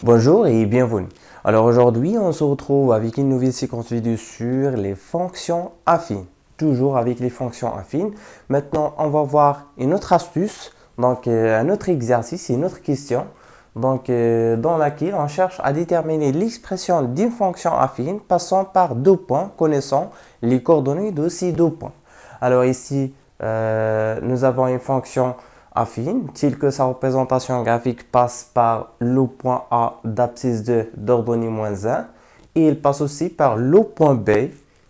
Bonjour et bienvenue. Alors aujourd'hui, on se retrouve avec une nouvelle séquence vidéo sur les fonctions affines. Toujours avec les fonctions affines. Maintenant, on va voir une autre astuce, donc un autre exercice, une autre question, dans laquelle on cherche à déterminer l'expression d'une fonction affine passant par deux points, connaissant les coordonnées de ces deux points. Alors ici, nous avons une fonction affine, telle que sa représentation graphique passe par le point A d'abscisse 2 d'ordonnée -1 et il passe aussi par le point B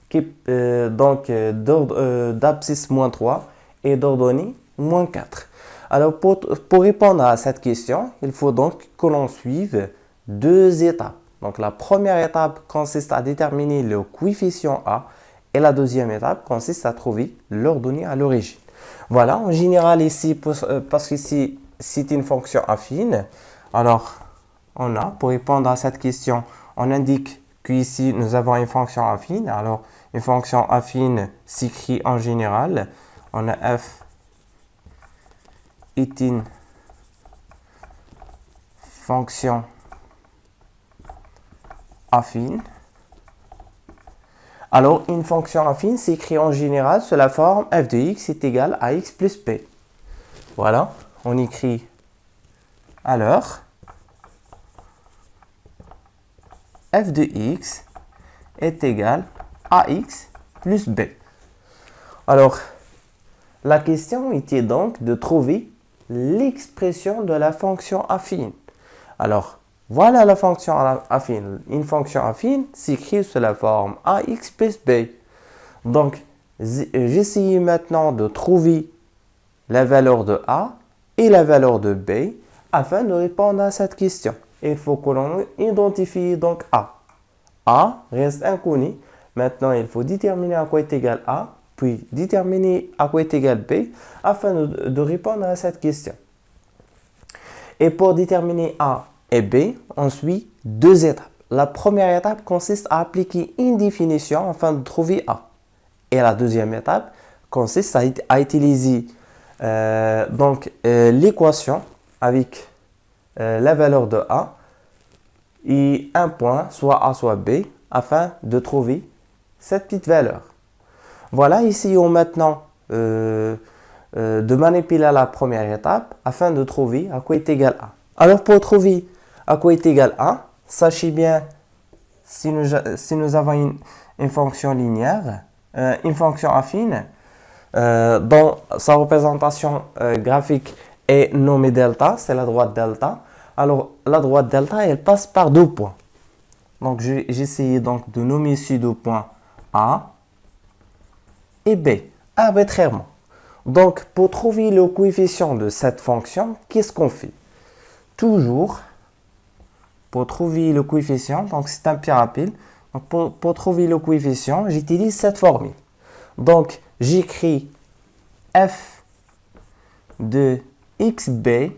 qui d'abscisse -3 et d'ordonnée -4. Alors pour répondre à cette question, il faut donc que l'on suive deux étapes. Donc la première étape consiste à déterminer le coefficient A et la deuxième étape consiste à trouver l'ordonnée à l'origine. Voilà, en général ici, parce qu'ici c'est une fonction affine, alors pour répondre à cette question, on indique qu'ici nous avons une fonction affine. Alors une fonction affine s'écrit en général, on a f est une fonction affine. Alors, une fonction affine s'écrit en général sous la forme f de x est égal à x plus b. Voilà, on écrit alors f de x est égal à x plus b. Alors, la question était donc de trouver l'expression de la fonction affine. Alors, voilà la fonction affine. Une fonction affine s'écrit sous la forme ax plus b. Donc, j'essaye maintenant de trouver la valeur de a et la valeur de b afin de répondre à cette question. Il faut que l'on identifie donc a. A reste inconnu. Maintenant, il faut déterminer à quoi est égal a, puis déterminer à quoi est égal b afin de répondre à cette question. Et pour déterminer a et b, on suit deux étapes. La première étape consiste à appliquer une définition afin de trouver a. Et la deuxième étape consiste à utiliser l'équation avec la valeur de a et un point, soit a soit b, afin de trouver cette petite valeur. Voilà, essayons maintenant de manipuler la première étape afin de trouver à quoi est égal a. Alors pour trouver à quoi est égal a, sachez bien, si nous avons une fonction linéaire, une fonction affine, dont sa représentation graphique est nommée delta, c'est la droite delta. Alors la droite delta, elle passe par deux points. Donc j'ai essayé donc de nommer ces deux points A et B, arbitrairement. Donc pour trouver le coefficient de cette fonction, qu'est-ce qu'on fait? Toujours, pour trouver le coefficient, donc c'est un pyramide. Donc pour trouver le coefficient, j'utilise cette formule. Donc j'écris f de xb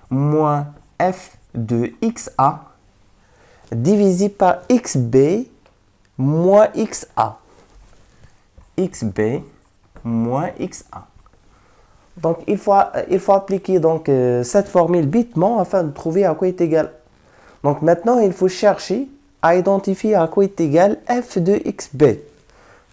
moins f de xa divisé par xb moins xa. xb moins xa. Donc il faut appliquer donc cette formule bitement afin de trouver à quoi est égal. Donc maintenant il faut chercher à identifier à quoi est égal f de xb.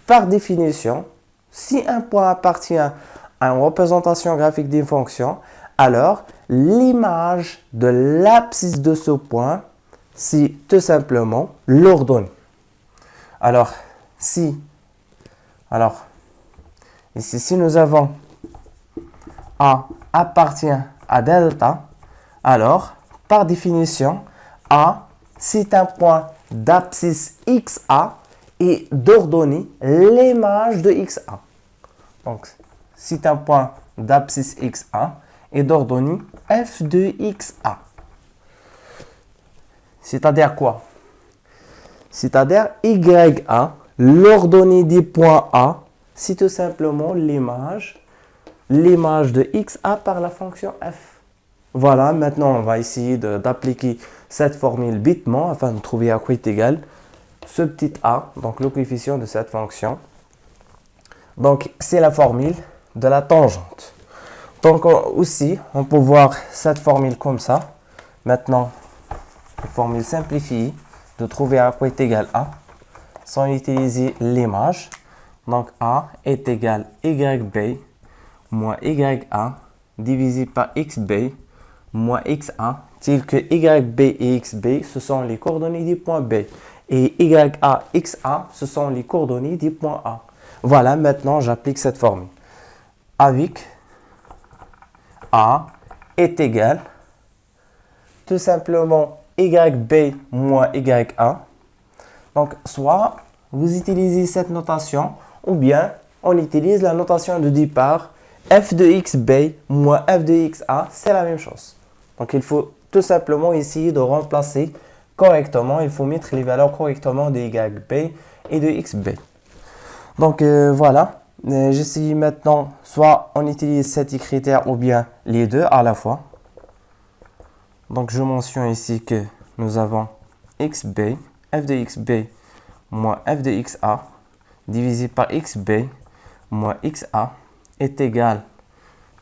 Par définition, si un point appartient à une représentation graphique d'une fonction, alors l'image de l'abscisse de ce point, c'est tout simplement l'ordonnée. Alors, ici, si nous avons A appartient à delta, alors, par définition, A, c'est un point d'abscisse XA et d'ordonnée l'image de XA. Donc, c'est un point d'abscisse XA et d'ordonnée f de XA. C'est-à-dire quoi? C'est-à-dire YA, l'ordonnée des points A, c'est tout simplement l'image de XA par la fonction f. Voilà, maintenant on va essayer d'appliquer cette formule bitement afin de trouver à quoi est égal ce petit a, donc le coefficient de cette fonction. Donc c'est la formule de la tangente. Donc aussi, on peut voir cette formule comme ça. Maintenant, formule simplifiée de trouver A est égal à sans utiliser l'image. Donc A est égal à YB moins YA divisé par XB moins XA, tel que YB et XB, ce sont les coordonnées du point B. Et YA, XA, ce sont les coordonnées du point A. Voilà, maintenant j'applique cette formule. Avec A est égal, tout simplement, YB moins YA. Donc, soit vous utilisez cette notation, ou bien on utilise la notation de départ, f de xb moins f de xa, c'est la même chose. Donc, il faut tout simplement essayer de remplacer correctement. Il faut mettre les valeurs correctement de YB et de XB. Donc, voilà. J'essaie maintenant, soit on utilise ces critères ou bien les deux à la fois. Donc, je mentionne ici que nous avons XB, f de XB moins f de XA divisé par XB moins XA est égal,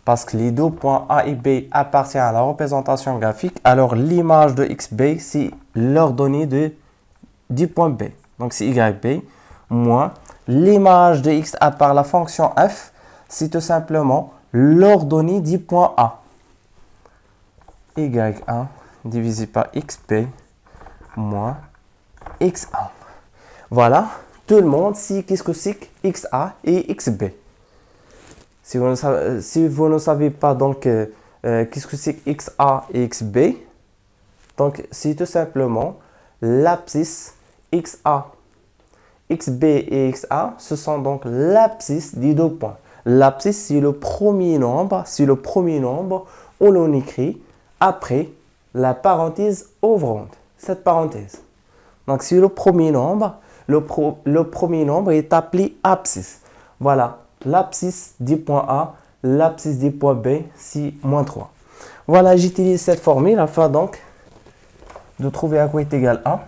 parce que les deux points A et B appartiennent à la représentation graphique, alors l'image de XB, c'est l'ordonnée du point B. Donc, c'est YB moins l'image de XA par la fonction f, c'est tout simplement l'ordonnée du point A. YA divisé par XB moins XA. Voilà, tout le monde sait qu'est-ce que c'est que XA et XB. Si vous ne savez pas donc qu'est-ce que c'est que XA et XB, donc c'est tout simplement l'abscisse XA. XB et XA, ce sont donc l'abscisse des deux points. L'abscisse, c'est le premier nombre, où l'on écrit après la parenthèse ouvrante, cette parenthèse. Donc, c'est le premier nombre. Le premier nombre est appelé abscisse. Voilà, l'abscisse du point A, l'abscisse du point B, c'est moins 3. Voilà, j'utilise cette formule afin donc de trouver A est égal à.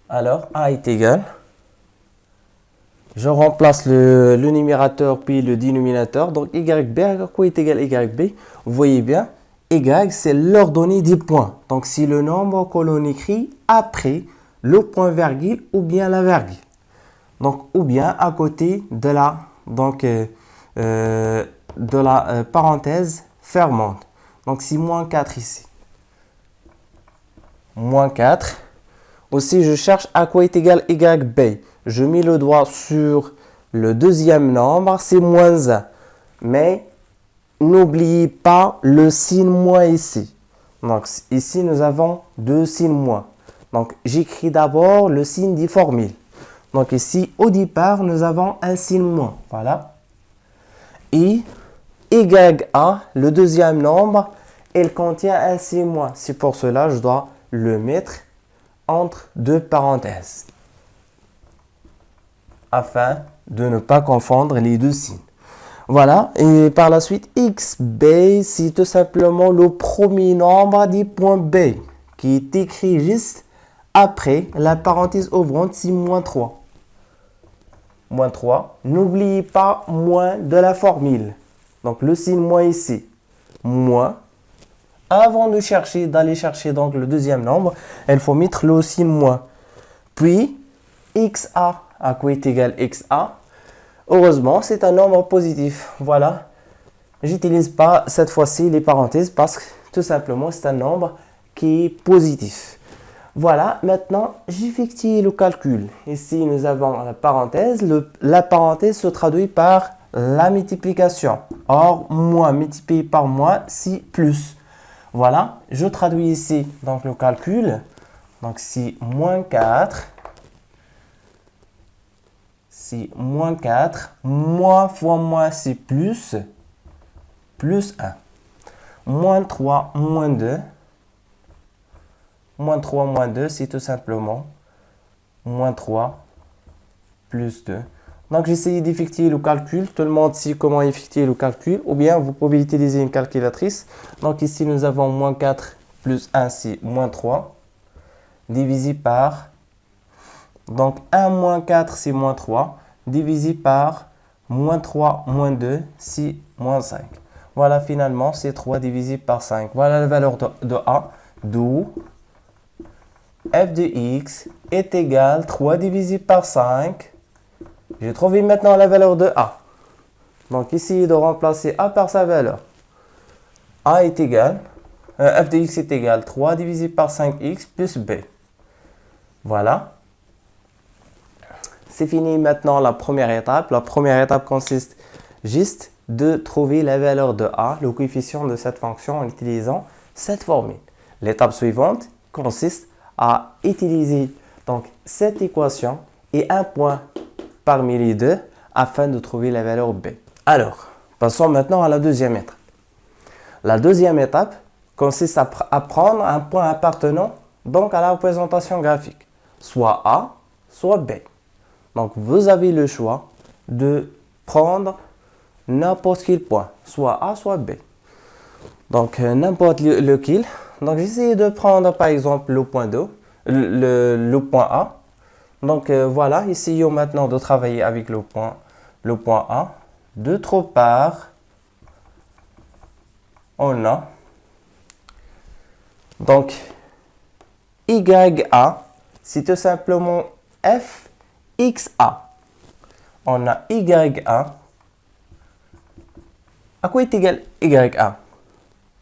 Alors, A est égal. Je remplace le numérateur puis le dénominateur. Donc, YB, à quoi est égal YB? Vous voyez bien, Y, c'est l'ordonnée des points. Donc, c'est le nombre que l'on écrit après le point virgule ou bien la virgule. Donc, ou bien à côté de la parenthèse fermante. Donc, c'est moins 4 ici. Moins 4. Aussi, je cherche à quoi est égal YB. Je mets le doigt sur le deuxième nombre, c'est moins 1. Mais n'oubliez pas le signe moins ici. Donc, ici, nous avons deux signes moins. Donc, j'écris d'abord le signe des formules. Donc, ici, au départ, nous avons un signe moins. Voilà. Et YA, le deuxième nombre, il contient un signe moins. C'est pour cela que je dois le mettre entre deux parenthèses, afin de ne pas confondre les deux signes. Voilà, et par la suite, XB, c'est tout simplement le premier nombre du point B, qui est écrit juste après la parenthèse ouvrante, c'est moins 3. Moins 3, n'oubliez pas moins de la formule. Donc, le signe moins ici, moins. Avant d'aller chercher donc le deuxième nombre, il faut mettre le signe moins. Puis, XA, à quoi est égal XA? Heureusement, c'est un nombre positif. Voilà. J'utilise pas cette fois-ci les parenthèses parce que tout simplement, c'est un nombre qui est positif. Voilà. Maintenant, j'effectue le calcul. Ici, nous avons la parenthèse. La parenthèse se traduit par la multiplication. Or, moins multiplié par moins, c'est plus. Voilà. Je traduis ici donc le calcul. Donc, c'est moins 4. C'est moins 4, moins fois moins, c'est plus 1. Moins 3, moins 2. Moins 3, moins 2, c'est tout simplement moins 3 plus 2. Donc, j'essaie d'effectuer le calcul. Tout le monde sait comment effectuer le calcul. Ou bien, vous pouvez utiliser une calculatrice. Donc, ici, nous avons moins 4 plus 1, c'est moins 3. Divisé par... Donc, 1 moins 4, c'est moins 3. Divisé par moins 3 moins 2, c'est moins 5. Voilà, finalement, c'est 3 divisé par 5. Voilà la valeur de A. d'où f de x est égal 3 divisé par 5. J'ai trouvé maintenant la valeur de a. Donc, essayez de remplacer a par sa valeur. A est égal, f de x est égal 3 divisé par 5x plus b. Voilà. C'est fini maintenant la première étape. La première étape consiste juste de trouver la valeur de a, le coefficient de cette fonction en utilisant cette formule. L'étape suivante consiste à utiliser donc cette équation et un point parmi les deux afin de trouver la valeur b. Alors, passons maintenant à la deuxième étape. La deuxième étape consiste à prendre un point appartenant donc à la représentation graphique, soit a, soit b. Donc, vous avez le choix de prendre n'importe quel point, soit a, soit b. Donc, n'importe lequel. Donc, j'essaie de prendre par exemple le point 2, le point A. Donc, voilà, essayons maintenant de travailler avec le point A. D'autre part, on a donc YA, c'est tout simplement FXA. On a YA. À quoi est égal YA?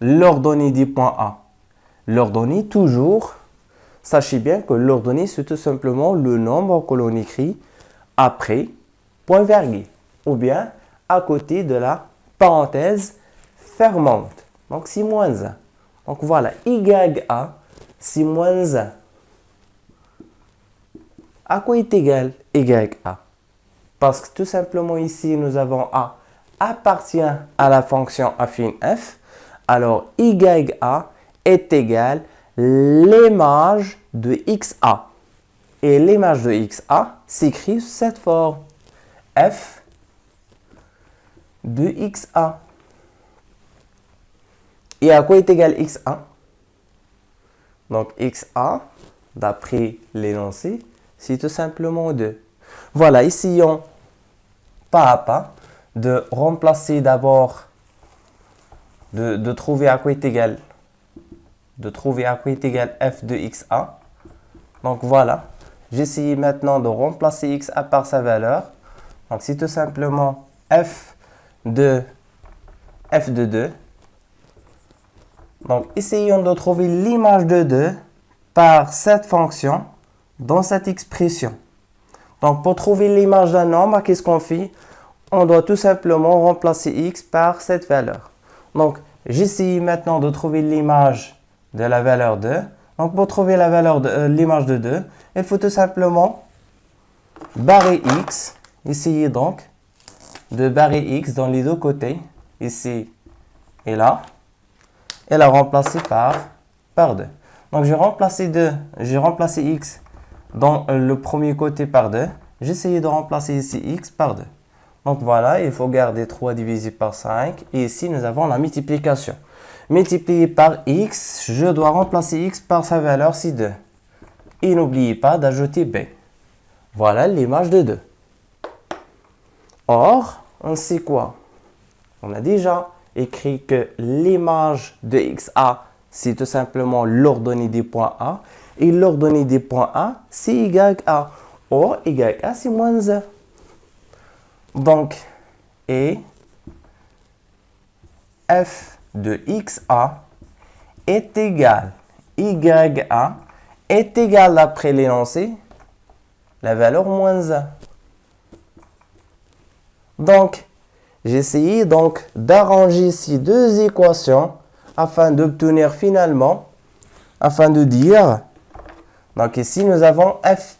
L'ordonnée du point A. L'ordonnée, toujours, sachez bien que l'ordonnée, c'est tout simplement le nombre que l'on écrit après point virgule ou bien à côté de la parenthèse fermante. Donc, c'est moins 1. Donc, voilà, YA, c'est moins 1. À quoi est égal YA? Parce que tout simplement ici, nous avons A appartient à la fonction affine f. Alors, YA est égal l'image de XA. Et l'image de XA s'écrit sous cette forme. F de XA. Et à quoi est égal XA? Donc, XA, d'après l'énoncé, c'est tout simplement 2. Voilà, essayons pas à pas de remplacer d'abord, de trouver à quoi est égal f de XA. Donc, voilà. J'essaie maintenant de remplacer XA par sa valeur. Donc, c'est tout simplement f de 2. Donc, essayons de trouver l'image de 2 par cette fonction dans cette expression. Donc, pour trouver l'image d'un nombre, qu'est-ce qu'on fait? On doit tout simplement remplacer x par cette valeur. Donc, j'essaie maintenant de trouver l'image de la valeur 2. Donc, pour trouver la valeur de l'image de 2, il faut tout simplement barrer x. Essayez donc de barrer x dans les deux côtés, ici et là, et la remplacer par 2. Donc, j'ai remplacé x dans le premier côté par 2. J'ai essayé de remplacer ici x par 2. Donc, voilà, il faut garder 3 divisé par 5. Et ici, nous avons la multiplication. Multiplié par x, je dois remplacer x par sa valeur, c'est 2. Et n'oubliez pas d'ajouter b. Voilà l'image de 2. Or, on sait quoi? On a déjà écrit que l'image de XA, c'est tout simplement l'ordonnée des points A. Et l'ordonnée des points A, c'est YA. Or, YA, c'est moins 1. Donc, et f de XA est égal, YA est égal d'après l'énoncé, la valeur moins 1. Donc, j'ai essayé donc d'arranger ces deux équations afin d'obtenir finalement, afin de dire, donc ici nous avons f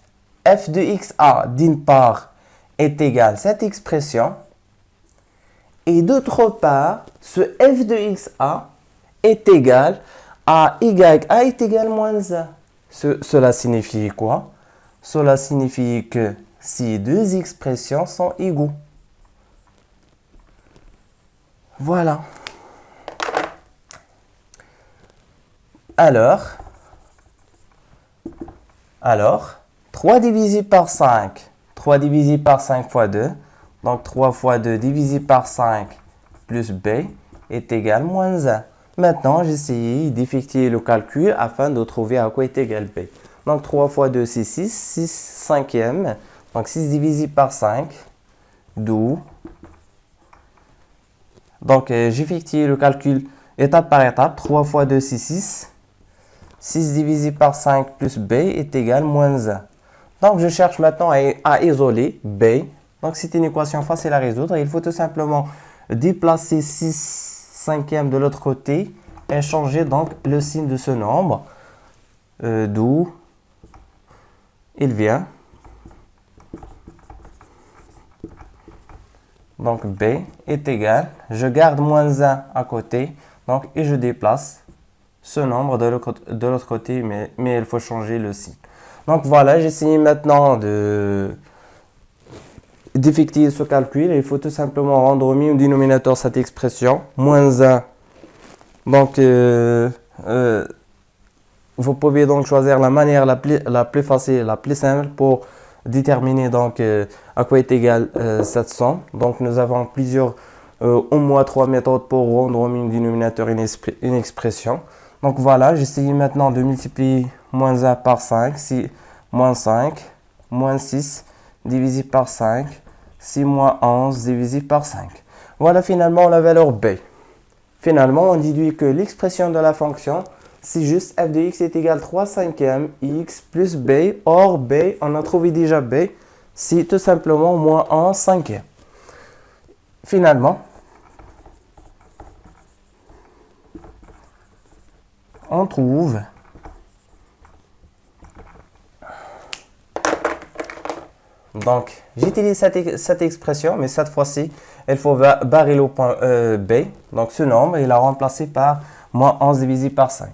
de XA d'une part est égal à cette expression et d'autre part, ce f de XA est égal à YA est égal à moins 1. Cela signifie quoi? Cela signifie que ces deux expressions sont égaux. Voilà. Alors, 3 divisé par 5. 3 divisé par 5 fois 2. Donc, 3 fois 2 divisé par 5 plus b est égal à moins 1. Maintenant, j'ai essayé d'effectuer le calcul afin de trouver à quoi est égal b. Donc 3 fois 2, c'est 6. 6 cinquièmes. Donc 6 divisé par 5. 12. Donc j'effectue le calcul étape par étape. 3 fois 2, c'est 6. 6 divisé par 5 plus b est égal à moins 1. Donc je cherche maintenant à isoler b. Donc c'est une équation facile à résoudre. Il faut tout simplement déplacer 6 cinquièmes de l'autre côté et changer donc le signe de ce nombre. D'où il vient. Donc b est égal, je garde moins 1 à côté, donc, et je déplace ce nombre de l'autre côté, mais il faut changer le signe. Donc voilà, j'ai essayé maintenant d'effectuer ce calcul. Il faut tout simplement rendre au minimum dénominateur cette expression, moins 1. Donc, vous pouvez donc choisir la manière la plus facile, la plus simple pour déterminer donc à quoi est égal cette somme. Donc nous avons au moins 3 méthodes pour rendre au minimum dénominateur une expression. Donc voilà, j'essaye maintenant de multiplier moins 1 par 5, c'est moins 5, moins 6 divisé par 5, c'est moins 11 divisé par 5. Voilà finalement la valeur b. Finalement, on déduit que l'expression de la fonction, c'est juste f de x est égal à 3 cinquièmes x plus b. Or, b, on a trouvé déjà b, c'est tout simplement moins 11 cinquième. Finalement, on trouve donc, j'utilise cette expression, mais cette fois-ci, il faut barrer le point b. Donc, ce nombre, il est remplacé par moins 11 divisé par 5.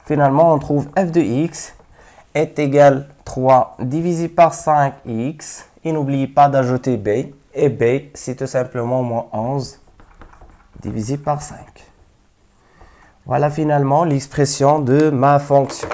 Finalement, on trouve f de x est égal à 3 divisé par 5x. Et n'oubliez pas d'ajouter b. Et b, c'est tout simplement moins 11 divisé par 5. Voilà finalement l'expression de ma fonction.